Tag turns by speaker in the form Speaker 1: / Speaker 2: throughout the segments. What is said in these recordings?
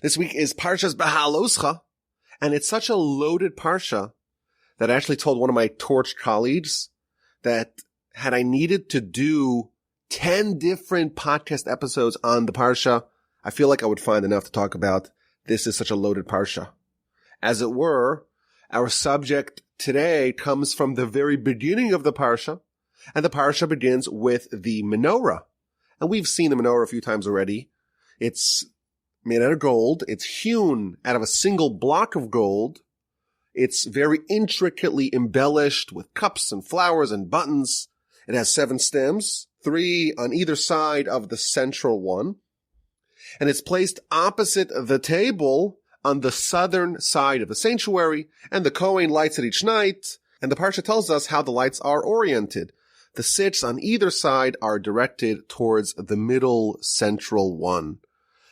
Speaker 1: This week is Parshas Behaaloscha, and it's such a loaded parsha that I actually told one of my torch colleagues that had I needed to do 10 different podcast episodes on the parsha, I feel like I would find enough to talk about. This is such a loaded parsha. As it were, our subject today comes from the very beginning of the parsha, and the parsha begins with the Menorah. And we've seen the Menorah a few times already. It's made out of gold. It's hewn out of a single block of gold. It's very intricately embellished with cups and flowers and buttons. It has 7 stems, 3 on either side of the central one. And it's placed opposite the table on the southern side of the sanctuary, and the Kohen lights it each night. And the parsha tells us how the lights are oriented. The sits on either side are directed towards the middle central one.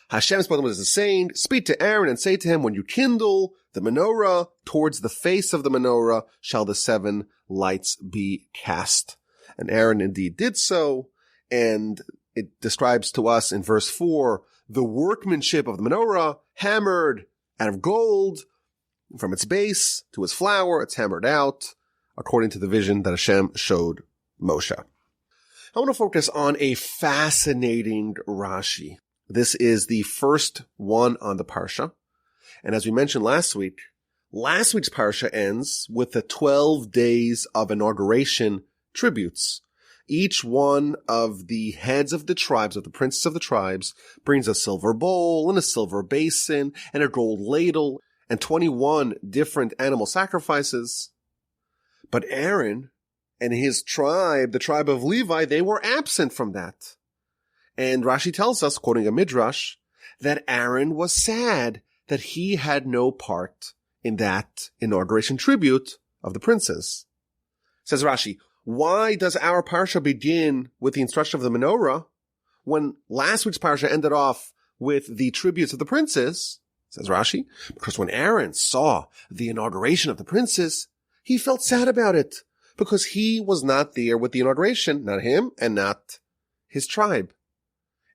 Speaker 1: Hashem spoke to Moses saying, "Speak to Aaron and say to him, when you kindle the menorah, towards the face of the menorah shall the 7 lights be cast." And Aaron indeed did so, and it describes to us in verse 4, the workmanship of the menorah, hammered out of gold, from its base to its flower, it's hammered out, according to the vision that Hashem showed Moshe. I want to focus on a fascinating Rashi. This is the first one on the parsha. And as we mentioned last week's parsha ends with the 12 days of inauguration tributes. Each one of the heads of the tribes, of the princes of the tribes, brings a silver bowl and a silver basin and a gold ladle and 21 different animal sacrifices. But Aaron and his tribe, the tribe of Levi, they were absent from that. And Rashi tells us, quoting a midrash, that Aaron was sad that he had no part in that inauguration tribute of the princes. Says Rashi, why does our parsha begin with the instruction of the menorah when last week's parsha ended off with the tributes of the princes? Says Rashi, because when Aaron saw the inauguration of the princes, he felt sad about it because he was not there with the inauguration, not him and not his tribe.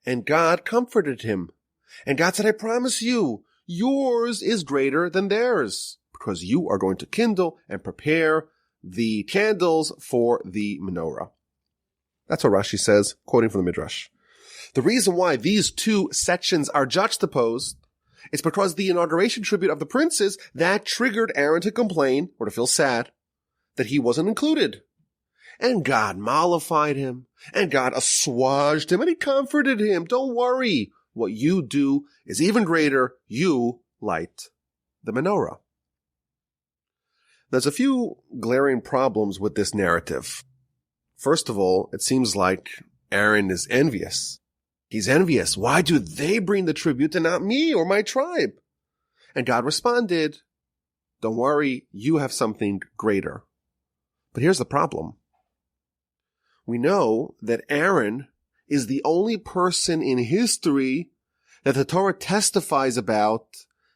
Speaker 1: And God comforted him. And God said, I promise you, yours is greater than theirs, because you are going to kindle and prepare the candles for the menorah. That's what Rashi says, quoting from the Midrash. The reason why these two sections are juxtaposed is because the inauguration tribute of the princes, that triggered Aaron to complain, or to feel sad, that he wasn't included. And God mollified him, and God assuaged him, and he comforted him. Don't worry. What you do is even greater. You light the menorah. There's a few glaring problems with this narrative. First of all, it seems like Aaron is envious. He's envious. Why do they bring the tribute and not me or my tribe? And God responded, don't worry, you have something greater. But here's the problem. We know that Aaron is the only person in history that the Torah testifies about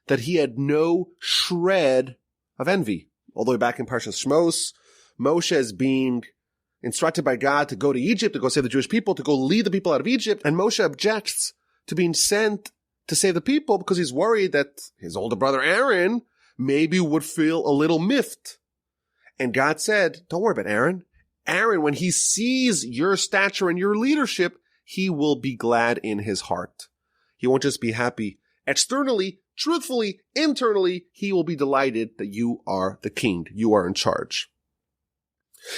Speaker 1: that he had no shred of envy. All the way back in Parshas Shmos, Moshe is being instructed by God to go to Egypt, to go save the Jewish people, to go lead the people out of Egypt, and Moshe objects to being sent to save the people because he's worried that his older brother Aaron maybe would feel a little miffed. And God said, don't worry about Aaron. Aaron, when he sees your stature and your leadership, he will be glad in his heart. He won't just be happy externally, truthfully, internally, he will be delighted that you are the king. You are in charge.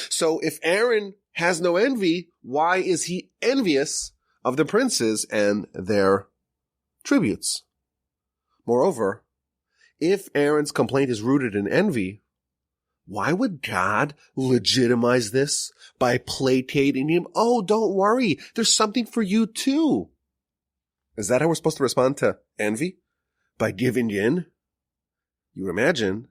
Speaker 1: So if Aaron has no envy, why is he envious of the princes and their tributes? Moreover, if Aaron's complaint is rooted in envy, why would God legitimize this by placating him? Oh, don't worry. There's something for you too. Is that how we're supposed to respond to envy? By giving in? You would imagine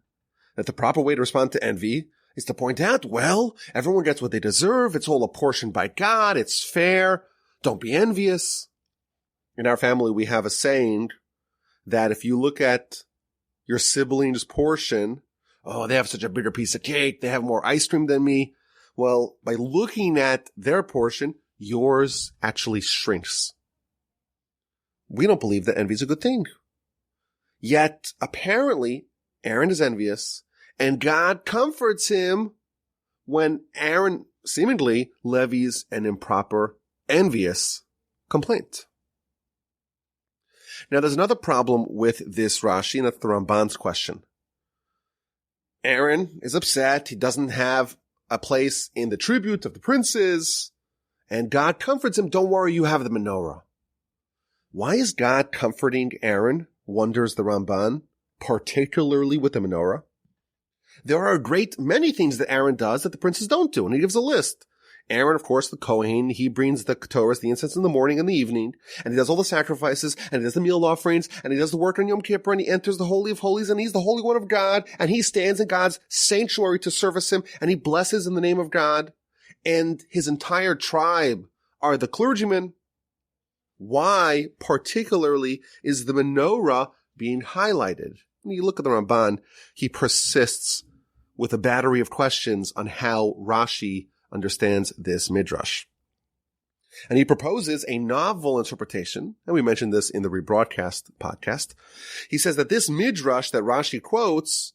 Speaker 1: that the proper way to respond to envy is to point out, well, everyone gets what they deserve. It's all apportioned by God. It's fair. Don't be envious. In our family, we have a saying that if you look at your sibling's portion, oh, they have such a bigger piece of cake. They have more ice cream than me. Well, by looking at their portion, yours actually shrinks. We don't believe that envy is a good thing. Yet, apparently, Aaron is envious, and God comforts him when Aaron seemingly levies an improper, envious complaint. Now, there's another problem with this Rashi, and that's the Ramban's question. Aaron is upset. He doesn't have a place in the tribute of the princes, and God comforts him. Don't worry, you have the menorah. Why is God comforting Aaron, wonders the Ramban, particularly with the menorah? There are a great many things that Aaron does that the princes don't do, and he gives a list. Aaron, of course, the Kohen, he brings the Ketores, the incense in the morning and the evening, and he does all the sacrifices, and he does the meal offerings, and he does the work on Yom Kippur, and he enters the Holy of Holies, and he's the Holy One of God, and he stands in God's sanctuary to service him, and he blesses in the name of God, and his entire tribe are the clergymen. Why, particularly, is the menorah being highlighted? When you look at the Ramban, he persists with a battery of questions on how Rashi understands this midrash. And he proposes a novel interpretation, and we mentioned this in the rebroadcast podcast. He says that this midrash that Rashi quotes,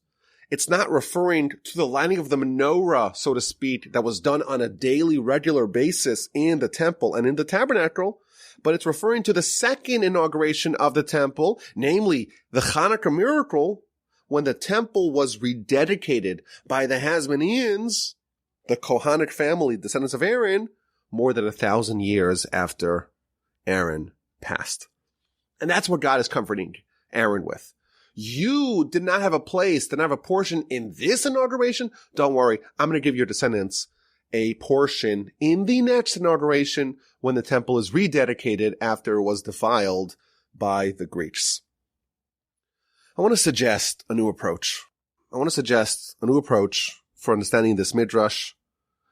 Speaker 1: it's not referring to the lighting of the menorah, so to speak, that was done on a daily, regular basis in the temple and in the tabernacle, but it's referring to the second inauguration of the temple, namely the Hanukkah miracle, when the temple was rededicated by the Hasmoneans, the Kohanic family, descendants of Aaron, more than 1,000 years after Aaron passed. And that's what God is comforting Aaron with. You did not have a place, did not have a portion in this inauguration. Don't worry, I'm going to give your descendants a portion in the next inauguration when the temple is rededicated after it was defiled by the Greeks. I want to suggest a new approach. For understanding this midrash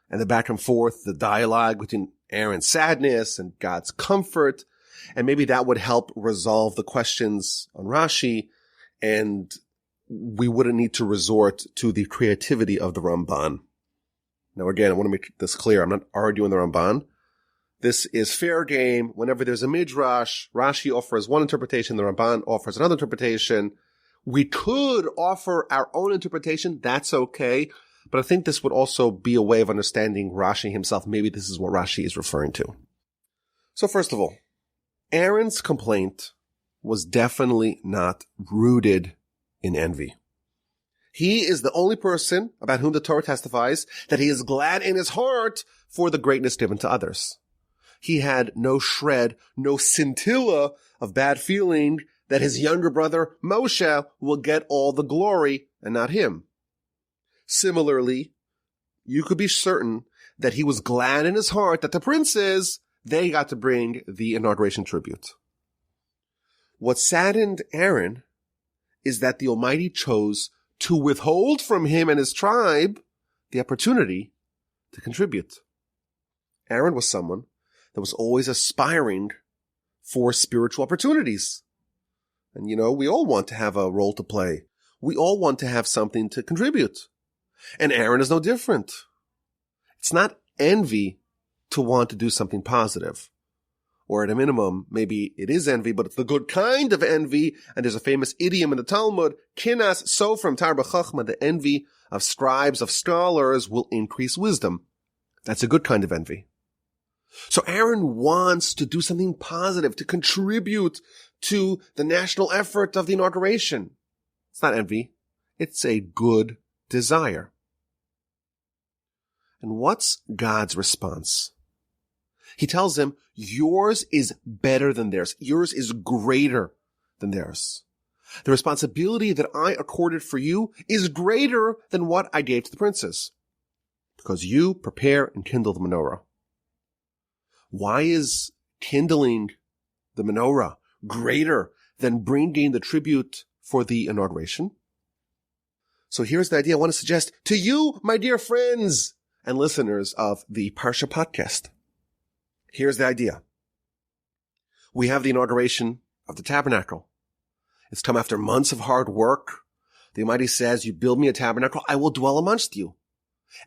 Speaker 1: and the back and forth, the dialogue between Aaron's sadness and God's comfort. And maybe that would help resolve the questions on Rashi, and we wouldn't need to resort to the creativity of the Ramban. Now, again, I want to make this clear. I'm not arguing the Ramban. This is fair game. Whenever there's a midrash, Rashi offers one interpretation, the Ramban offers another interpretation. We could offer our own interpretation. That's okay. But I think this would also be a way of understanding Rashi himself. Maybe this is what Rashi is referring to. So first of all, Aaron's complaint was definitely not rooted in envy. He is the only person about whom the Torah testifies that he is glad in his heart for the greatness given to others. He had no shred, no scintilla of bad feeling that his younger brother Moshe will get all the glory and not him. Similarly, you could be certain that he was glad in his heart that the princes, they got to bring the inauguration tribute. What saddened Aaron is that the Almighty chose to withhold from him and his tribe the opportunity to contribute. Aaron was someone that was always aspiring for spiritual opportunities. And we all want to have a role to play. We all want to have something to contribute. And Aaron is no different. It's not envy to want to do something positive. Or at a minimum, maybe it is envy, but it's the good kind of envy. And there's a famous idiom in the Talmud, kinas so from tarba chachma, the envy of scribes, of scholars will increase wisdom. That's a good kind of envy. So Aaron wants to do something positive, to contribute to the national effort of the inauguration. It's not envy. It's a good desire. And what's God's response? He tells him, yours is better than theirs. Yours is greater than theirs. The responsibility that I accorded for you is greater than what I gave to the princes, because you prepare and kindle the menorah. Why is kindling the menorah greater than bringing the tribute for the inauguration? So here's the idea I want to suggest to you, my dear friends and listeners of the Parsha podcast. Here's the idea. We have the inauguration of the tabernacle. It's come after months of hard work. The Almighty says, you build me a tabernacle, I will dwell amongst you.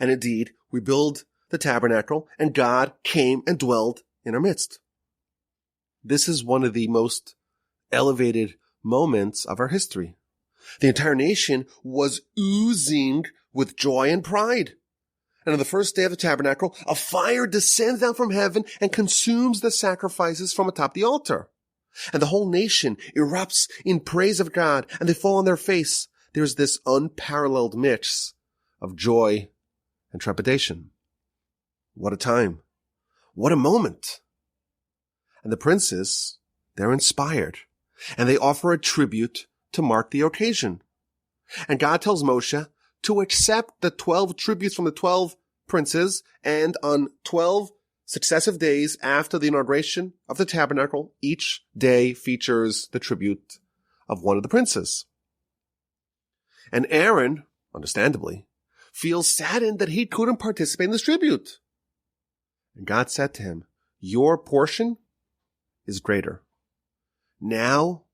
Speaker 1: And indeed, we build the tabernacle, and God came and dwelled in our midst. This is one of the most elevated moments of our history. The entire nation was oozing with joy and pride. And on the first day of the tabernacle, a fire descends down from heaven and consumes the sacrifices from atop the altar. And the whole nation erupts in praise of God, and they fall on their face. There's this unparalleled mix of joy and trepidation. What a time. What a moment. And the princes, they're inspired, and they offer a tribute to mark the occasion. And God tells Moshe to accept the 12 tributes from the 12 princes, and on 12 successive days after the inauguration of the tabernacle, each day features the tribute of one of the princes. And Aaron, understandably, feels saddened that he couldn't participate in this tribute. And God said to him, your portion is greater. Now,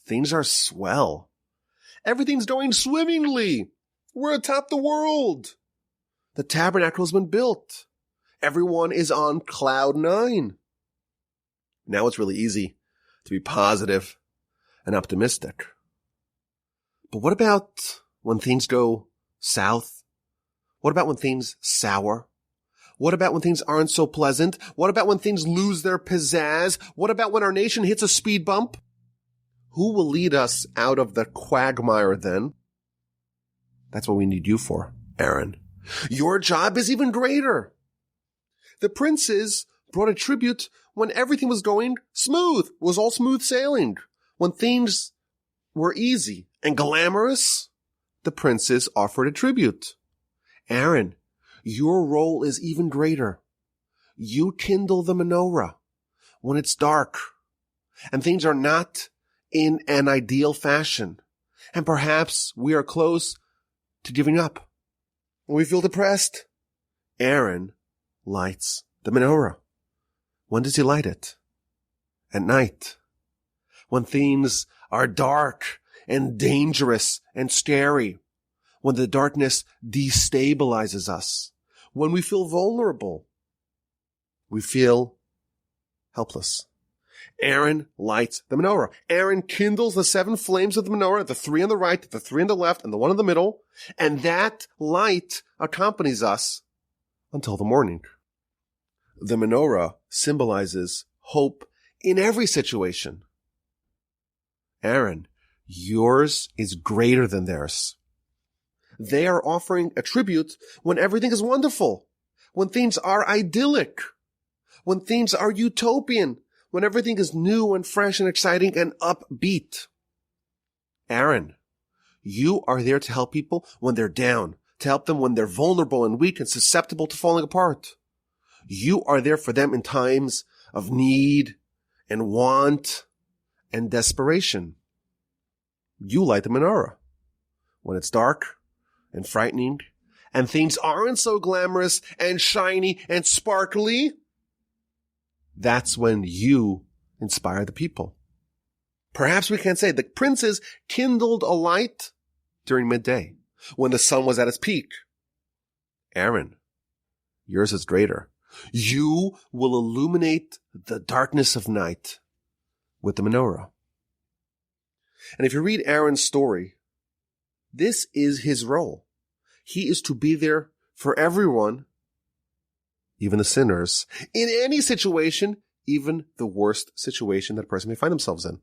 Speaker 1: things are swell. Everything's going swimmingly. We're atop the world. The tabernacle has been built. Everyone is on cloud 9. Now it's really easy to be positive and optimistic. But what about when things go south? What about when things sour? What about when things aren't so pleasant? What about when things lose their pizzazz? What about when our nation hits a speed bump? Who will lead us out of the quagmire then? That's what we need you for, Aaron. Your job is even greater. The princes brought a tribute when everything was going smooth, was all smooth sailing. When things were easy and glamorous, the princes offered a tribute. Aaron, your role is even greater. You kindle the menorah when it's dark and things are not in an ideal fashion. And perhaps we are close to giving up. We feel depressed. Aaron lights the menorah. When does he light it? At night. When things are dark and dangerous and scary. When the darkness destabilizes us. When we feel vulnerable. We feel helpless. Aaron lights the menorah. Aaron kindles the 7 flames of the menorah, the 3 on the right, the 3 on the left, and the 1 in the middle. And that light accompanies us until the morning. The menorah symbolizes hope in every situation. Aaron, yours is greater than theirs. They are offering a tribute when everything is wonderful, when things are idyllic, when things are utopian, when everything is new and fresh and exciting and upbeat. Aaron, you are there to help people when they're down, to help them when they're vulnerable and weak and susceptible to falling apart. You are there for them in times of need and want and desperation. You light the menorah when it's dark and frightening and things aren't so glamorous and shiny and sparkly. That's when you inspire the people. Perhaps we can say the princes kindled a light during midday when the sun was at its peak. Aaron, yours is greater. You will illuminate the darkness of night with the menorah. And if you read Aaron's story, this is his role. He is to be there for everyone, even the sinners, in any situation, even the worst situation that a person may find themselves in.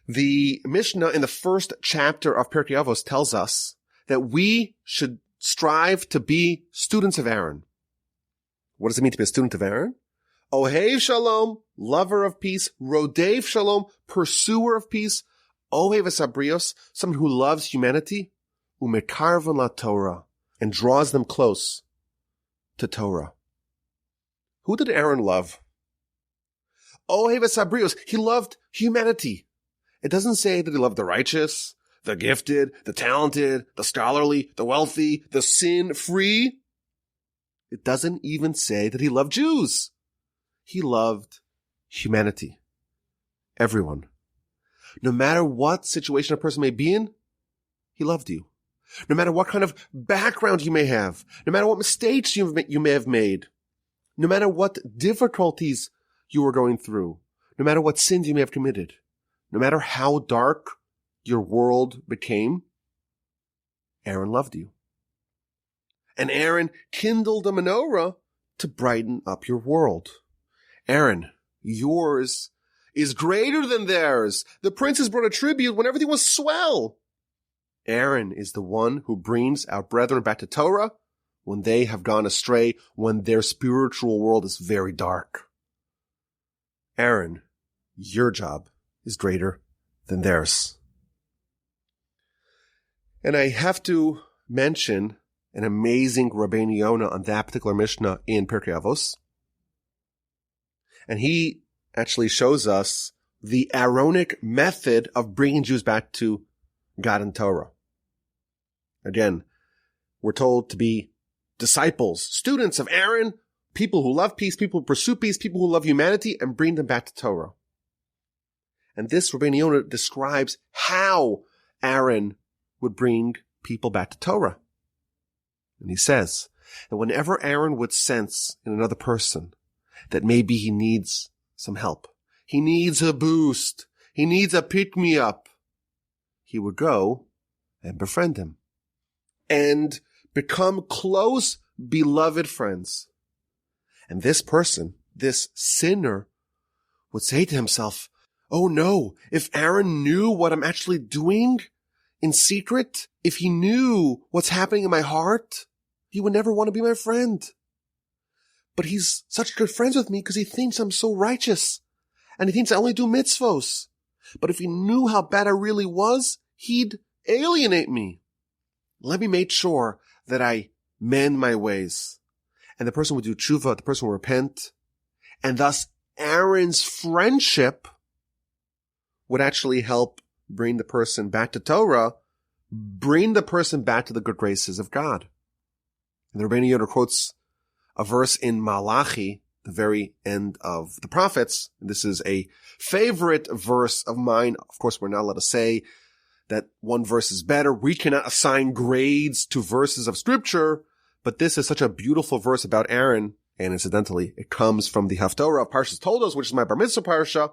Speaker 1: The Mishnah in the first chapter of Pirkei Avos tells us that we should strive to be students of Aaron. What does it mean to be a student of Aaron? Ohev Shalom, lover of peace. Rodev Shalom, pursuer of peace. Ohev Esabrios, someone who loves humanity. Umekarvan la Torah, and draws them close to Torah. Who did Aaron love? Ohev Esabrios, he loved humanity. It doesn't say that he loved the righteous, the gifted, the talented, the scholarly, the wealthy, the sin-free. It doesn't even say that he loved Jews. He loved humanity. Everyone. No matter what situation a person may be in, he loved you. No matter what kind of background you may have, no matter what mistakes you may have made, no matter what difficulties you were going through, no matter what sins you may have committed, no matter how dark your world became, Aaron loved you. And Aaron kindled a menorah to brighten up your world. Aaron, yours is greater than theirs. The princes brought a tribute when everything was swell. Aaron is the one who brings our brethren back to Torah when they have gone astray, when their spiritual world is very dark. Aaron, your job is greater than theirs. And I have to mention an amazing Rabbeinu Yonah on that particular Mishnah in Pirkei Avos. And he actually shows us the Aaronic method of bringing Jews back to God and Torah. Again, we're told to be disciples, students of Aaron, people who love peace, people who pursue peace, people who love humanity, and bring them back to Torah. And this Rabbeinu Yonah describes how Aaron would bring people back to Torah. And he says that whenever Aaron would sense in another person that maybe he needs some help, he needs a boost, he needs a pick-me-up, he would go and befriend him and become close, beloved friends. And this person, this sinner, would say to himself, oh no, if Aaron knew what I'm actually doing in secret, if he knew what's happening in my heart, he would never want to be my friend. But he's such good friends with me because he thinks I'm so righteous. And he thinks I only do mitzvos. But if he knew how bad I really was, he'd alienate me. Let me make sure that I mend my ways. And the person would do tshuva, the person would repent. And thus Aaron's friendship would actually help bring the person back to Torah, bring the person back to the good graces of God. And the Rabbeinu Yonah quotes a verse in Malachi, the very end of the prophets. And this is a favorite verse of mine. Of course, we're not allowed to say that one verse is better. We cannot assign grades to verses of scripture, but this is such a beautiful verse about Aaron. And incidentally, it comes from the Haftorah of Parshas Toldos, which is my Bar Mitzvah Parsha.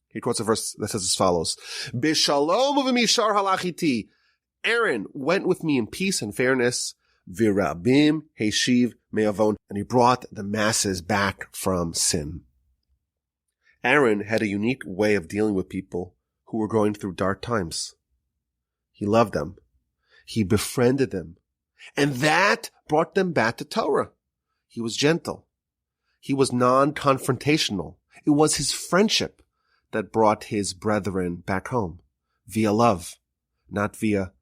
Speaker 1: He quotes a verse that says as follows, B'shalom uv'mishar halachiti. Aaron went with me in peace and fairness, v'rabim heshiv me'avon, and he brought the masses back from sin. Aaron had a unique way of dealing with people who were going through dark times. He loved them. He befriended them. And that brought them back to Torah. He was gentle. He was non-confrontational. It was his friendship that brought his brethren back home via love, not via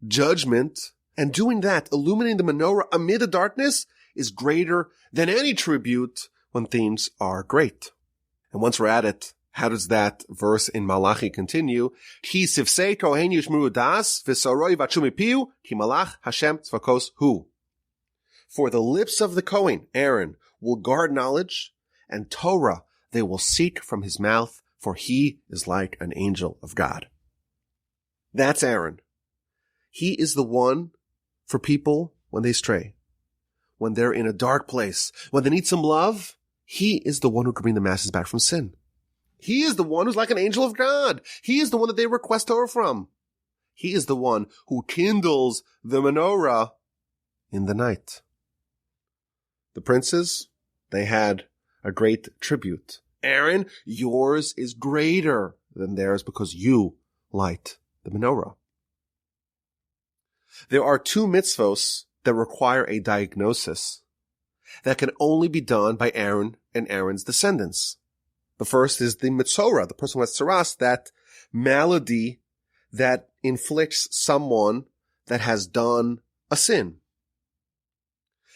Speaker 1: judgment. And doing that, illuminating the menorah amid the darkness, is greater than any tribute when things are great. And once we're at it, how does that verse in Malachi continue? Ki sifsei kohen yishmuru das v'soroi vachu mipiu ki malach Hashem tzvakos hu. For the lips of the Kohen, Aaron, will guard knowledge, and Torah they will seek from his mouth, for he is like an angel of God. That's Aaron. He is the one for people when they stray, when they're in a dark place, when they need some love. He is the one who can bring the masses back from sin. He is the one who's like an angel of God. He is the one that they request Torah from. He is the one who kindles the menorah in the night. The princes, they had a great tribute. Aaron, yours is greater than theirs because you light the menorah. There are two mitzvos that require a diagnosis that can only be done by Aaron and Aaron's descendants. The first is the Metzorah, the person who has tsaras, that malady that inflicts someone that has done a sin.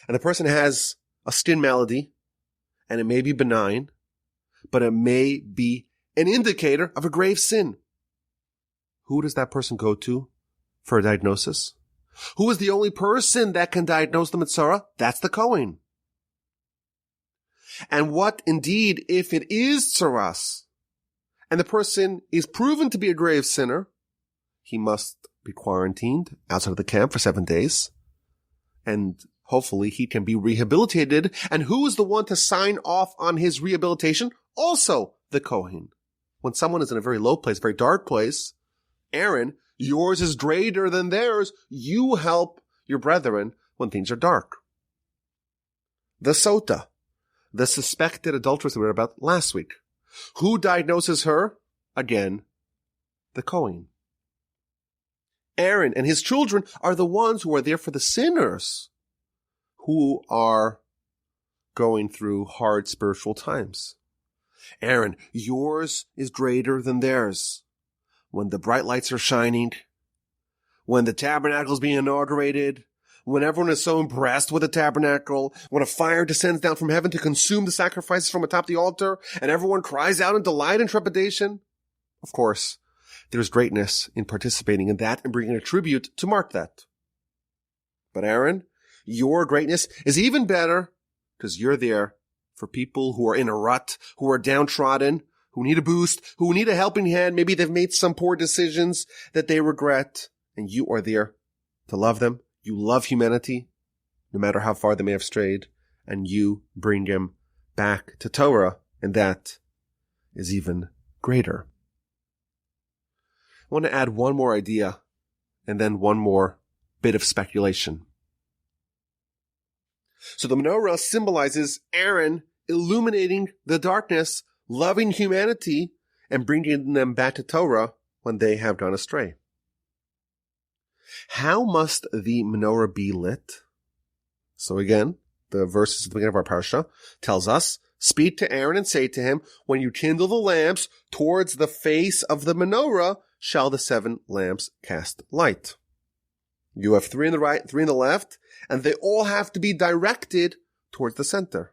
Speaker 1: And the person has a skin malady, and it may be benign, but it may be an indicator of a grave sin. Who does that person go to for a diagnosis? Who is the only person that can diagnose the Metzorah? That's the Kohen. And what indeed if it is tsaras, and the person is proven to be a grave sinner, he must be quarantined outside of the camp for 7 days, and hopefully he can be rehabilitated. And who is the one to sign off on his rehabilitation? Also the Kohen. when someone is in a very low place, very dark place, Aaron, yours is greater than theirs. You help your brethren when things are dark. The Sota, the suspected adulteress we read about last week. Who diagnoses her? Again, the Kohen. Aaron and his children are the ones who are there for the sinners who are going through hard spiritual times. Aaron, yours is greater than theirs. When the bright lights are shining, when the tabernacle is being inaugurated, when everyone is so impressed with the tabernacle, when a fire descends down from heaven to consume the sacrifices from atop the altar, and everyone cries out in delight and trepidation, of course, there's greatness in participating in that and bringing a tribute to mark that. But Aaron, your greatness is even better because you're there for people who are in a rut, who are downtrodden, who need a boost, who need a helping hand. Maybe they've made some poor decisions that they regret, and you are there to love them. You love humanity, no matter how far they may have strayed, and you bring them back to Torah, and that is even greater. I want to add one more idea, and then one more bit of speculation. So the menorah symbolizes Aaron illuminating the darkness, loving humanity, and bringing them back to Torah when they have gone astray. How must the menorah be lit? So again, the verses at the beginning of our parsha tells us, speak to Aaron and say to him, when you kindle the lamps towards the face of the menorah, shall the 7 lamps cast light. You have 3 on the right, 3 on the left, and they all have to be directed towards the center.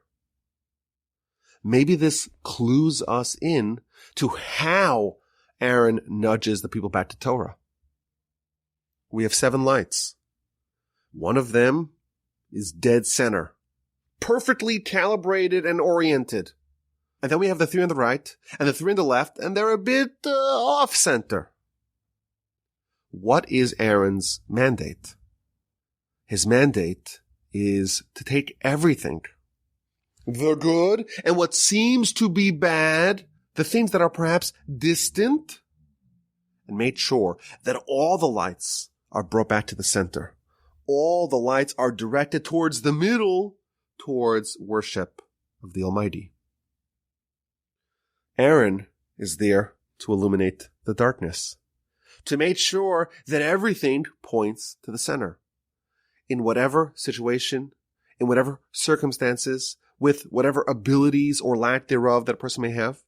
Speaker 1: Maybe this clues us in to how Aaron nudges the people back to Torah. We have 7 lights. One of them is dead center, perfectly calibrated and oriented. And then we have the 3 on the right and the 3 on the left, and they're a bit off center. What is Aaron's mandate? His mandate is to take everything, the good and what seems to be bad, the things that are perhaps distant, and make sure that all the lights are brought back to the center. All the lights are directed towards the middle, towards worship of the Almighty. Aaron is there to illuminate the darkness, to make sure that everything points to the center. In whatever situation, in whatever circumstances, with whatever abilities or lack thereof that a person may have,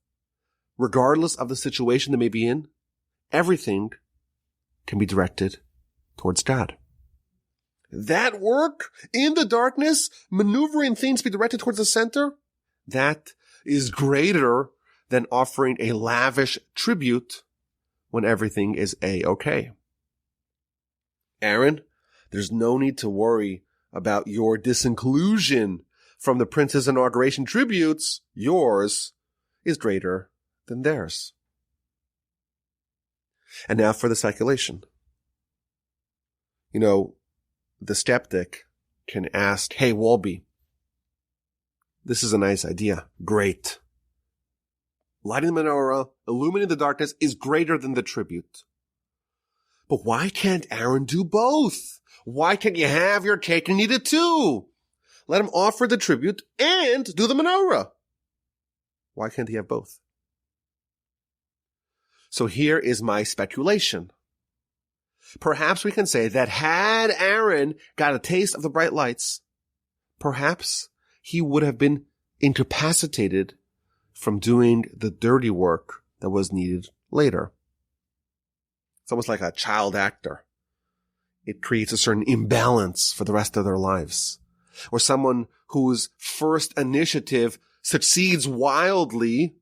Speaker 1: regardless of the situation they may be in, everything can be directed towards God. That work in the darkness, maneuvering things to be directed towards the center, that is greater than offering a lavish tribute when everything is A-okay. Aaron, there's no need to worry about your disinclusion from the prince's inauguration tributes. Yours is greater than theirs. And now for the speculation. You know, the skeptic can ask, hey, Wolby, this is a nice idea. Great. Lighting the menorah, illuminating the darkness is greater than the tribute. But why can't Aaron do both? Why can't you have your cake and eat it too? Let him offer the tribute and do the menorah. Why can't he have both? So here is my speculation. Perhaps we can say that had Aaron got a taste of the bright lights, perhaps he would have been incapacitated from doing the dirty work that was needed later. It's almost like a child actor. It creates a certain imbalance for the rest of their lives. Or someone whose first initiative succeeds wildly,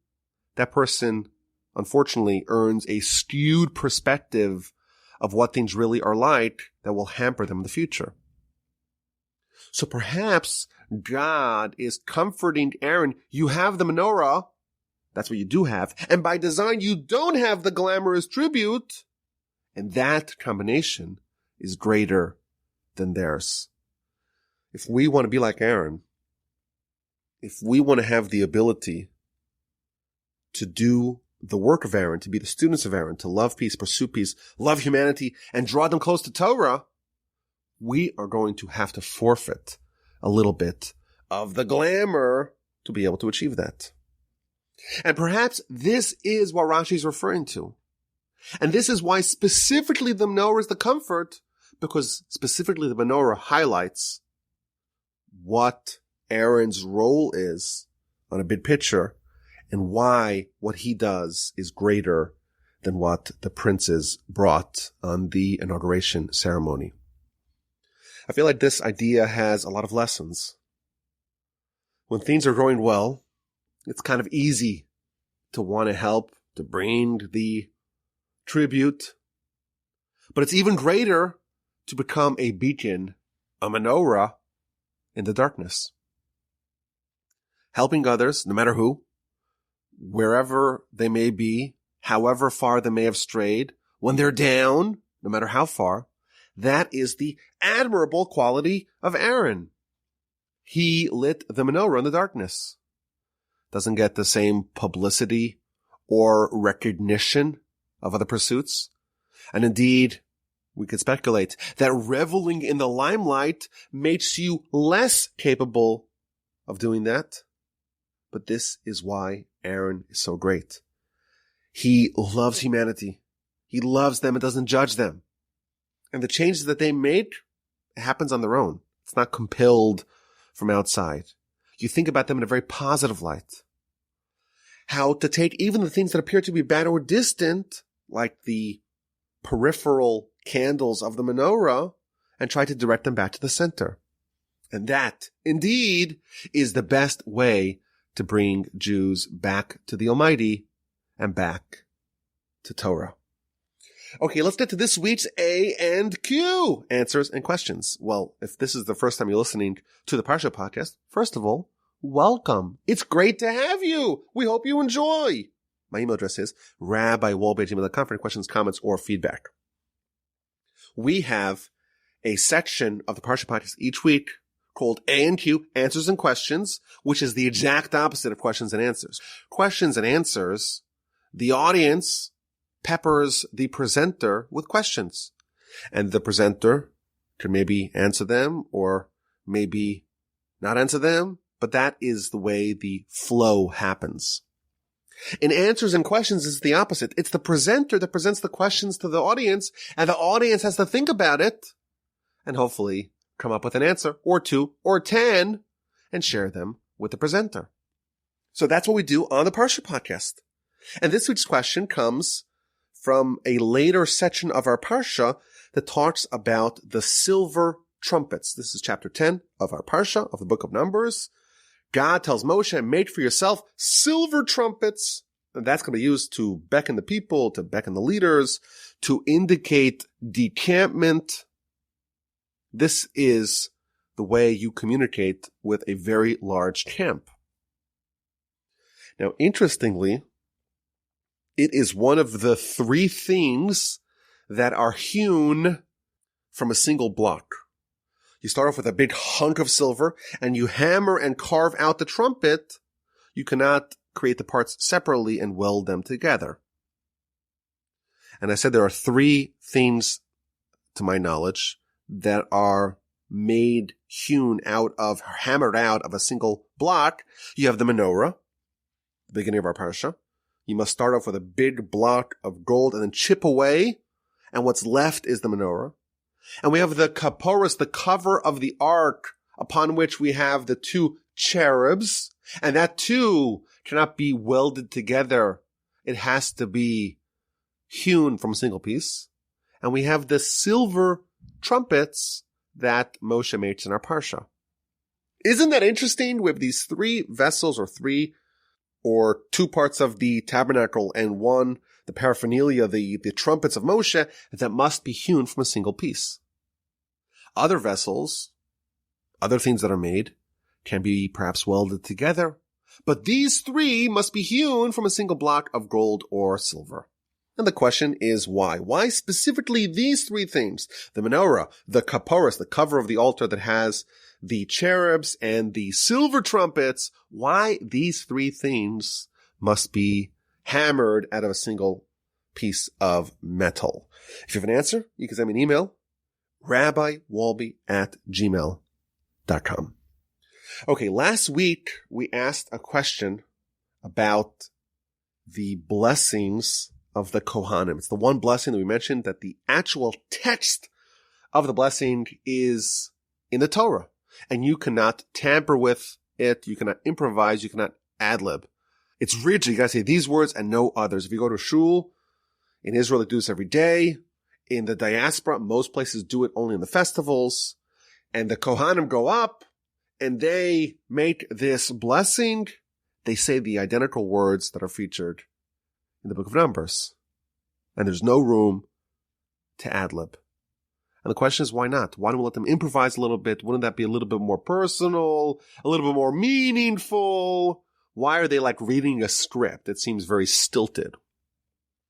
Speaker 1: that person, unfortunately, earns a skewed perspective of what things really are like that will hamper them in the future. So perhaps God is comforting Aaron. You have the menorah. That's what you do have. And by design, you don't have the glamorous tribute. And that combination is greater than theirs. If we want to be like Aaron, if we want to have the ability to do the work of Aaron, to be the students of Aaron, to love peace, pursue peace, love humanity, and draw them close to Torah, we are going to have to forfeit a little bit of the glamour to be able to achieve that. And perhaps this is what Rashi is referring to. And this is why specifically the menorah is the comfort, because specifically the menorah highlights what Aaron's role is on a big picture and why what he does is greater than what the princes brought on the inauguration ceremony. I feel like this idea has a lot of lessons. When things are going well, it's kind of easy to want to help, to bring the tribute. But it's even greater to become a beacon, a menorah in the darkness. Helping others, no matter who, wherever they may be, however far they may have strayed, when they're down, no matter how far, that is the admirable quality of Aaron. He lit the menorah in the darkness. Doesn't get the same publicity or recognition of other pursuits. And indeed, we could speculate that reveling in the limelight makes you less capable of doing that. But this is why Aaron is so great. He loves humanity. He loves them and doesn't judge them. And the changes that they make, it happens on their own. It's not compelled from outside. You think about them in a very positive light. How to take even the things that appear to be bad or distant, like the peripheral candles of the menorah, and try to direct them back to the center. And that, indeed, is the best way to bring Jews back to the Almighty and back to Torah. Okay, let's get to this week's A and Q, answers and questions. Well, if this is the first time you're listening to the Parsha podcast, first of all, welcome. It's great to have you. We hope you enjoy. My email address is rabbiwolbe@gmail.com for any questions, comments, or feedback. We have a section of the Parsha podcast each week called A and Q, answers and questions, which is the exact opposite of questions and answers. Questions and answers, the audience peppers the presenter with questions. And the presenter can maybe answer them or maybe not answer them, but that is the way the flow happens. In answers and questions, it's the opposite. It's the presenter that presents the questions to the audience, and the audience has to think about it and hopefully come up with an answer or 2 or 10 and share them with the presenter. So that's what we do on the Parsha podcast. And this week's question comes from a later section of our Parsha that talks about the silver trumpets. This is chapter 10 of our Parsha of the book of Numbers. God tells Moshe, make for yourself silver trumpets. And that's going to be used to beckon the people, to beckon the leaders, to indicate decampment. This is the way you communicate with a very large camp. Now, interestingly, it is one of the 3 things that are hewn from a single block. You start off with a big hunk of silver and you hammer and carve out the trumpet. You cannot create the parts separately and weld them together. And I said there are 3 things, to my knowledge, that are made, hewn out of, hammered out of a single block. You have the menorah, the beginning of our parsha. You must start off with a big block of gold and then chip away, and what's left is the menorah. And we have the kaporos, the cover of the ark, upon which we have the 2 cherubs, and that too cannot be welded together. It has to be hewn from a single piece. And we have the silver trumpets that Moshe makes in our parsha. Isn't that interesting? We have these 3 vessels or 2 parts of the tabernacle and 1, the paraphernalia, the trumpets of Moshe, that must be hewn from a single piece. Other vessels, other things that are made, can be perhaps welded together, but these 3 must be hewn from a single block of gold or silver. And the question is why? Why specifically these 3 things? The menorah, the kaporos, the cover of the altar that has the cherubs and the silver trumpets. Why these 3 things must be hammered out of a single piece of metal. If you have an answer, you can send me an email, rabbiwolbe@gmail.com. Okay, last week we asked a question about the blessings of the Kohanim. It's the one blessing that we mentioned that the actual text of the blessing is in the Torah. And you cannot tamper with it. You cannot improvise. You cannot ad-lib. It's rigid. You gotta say these words and no others. If you go to shul, in Israel they do this every day. In the diaspora, most places do it only in the festivals. And the Kohanim go up and they make this blessing. They say the identical words that are featured in the book of Numbers. And there's no room to ad-lib. And the question is, why not? Why don't we let them improvise a little bit? Wouldn't that be a little bit more personal, a little bit more meaningful? Why are they like reading a script? It seems very stilted.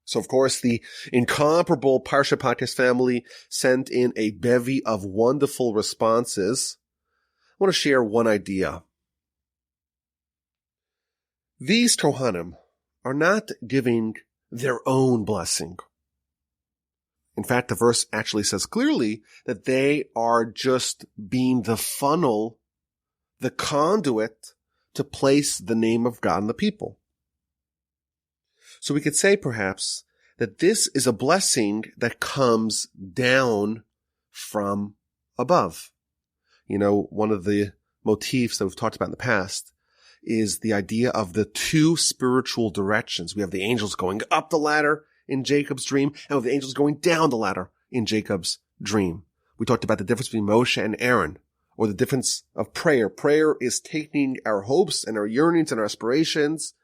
Speaker 1: So, of course, the incomparable Parsha Podcast family sent in a bevy of wonderful responses. I want to share one idea. These Kohanim are not giving their own blessing. In fact, the verse actually says clearly that they are just being the funnel, the conduit to place the name of God in the people. So we could say perhaps that this is a blessing that comes down from above. You know, one of the motifs that we've talked about in the past is the idea of the two spiritual directions. We have the angels going up the ladder in Jacob's dream, and with the angels going down the ladder in Jacob's dream. We talked about the difference between Moshe and Aaron, or the difference of prayer. Prayer is taking our hopes and our yearnings and our aspirations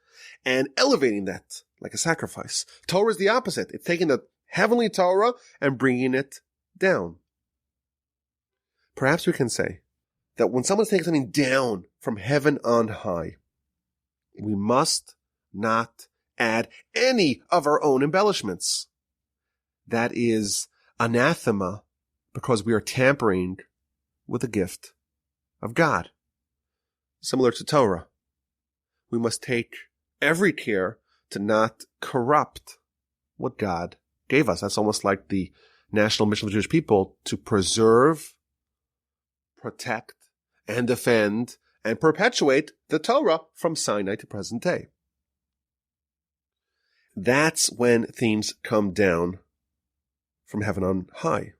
Speaker 1: and elevating that like a sacrifice. Torah is the opposite. It's taking the heavenly Torah and bringing it down. Perhaps we can say that when someone's taking something down from heaven on high, we must not add any of our own embellishments. That is anathema because we are tampering with the gift of God. Similar to Torah, we must take every care to not corrupt what God gave us. That's almost like the national mission of the Jewish people to preserve, protect, and defend and perpetuate the Torah from Sinai to present day. That's when things come down from heaven on high.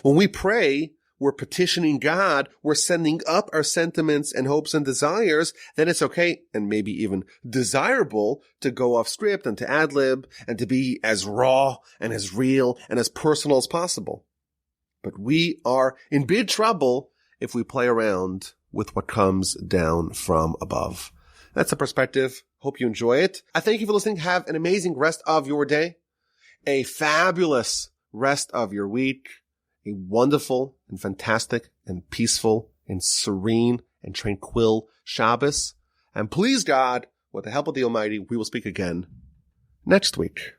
Speaker 1: When we pray, we're petitioning God, we're sending up our sentiments and hopes and desires, then it's okay and maybe even desirable to go off script and to ad-lib and to be as raw and as real and as personal as possible. But we are in big trouble if we play around with what comes down from above. That's the perspective. Hope you enjoy it. I thank you for listening. Have an amazing rest of your day, a fabulous rest of your week, a wonderful and fantastic and peaceful and serene and tranquil Shabbos. And please God, with the help of the Almighty, we will speak again next week.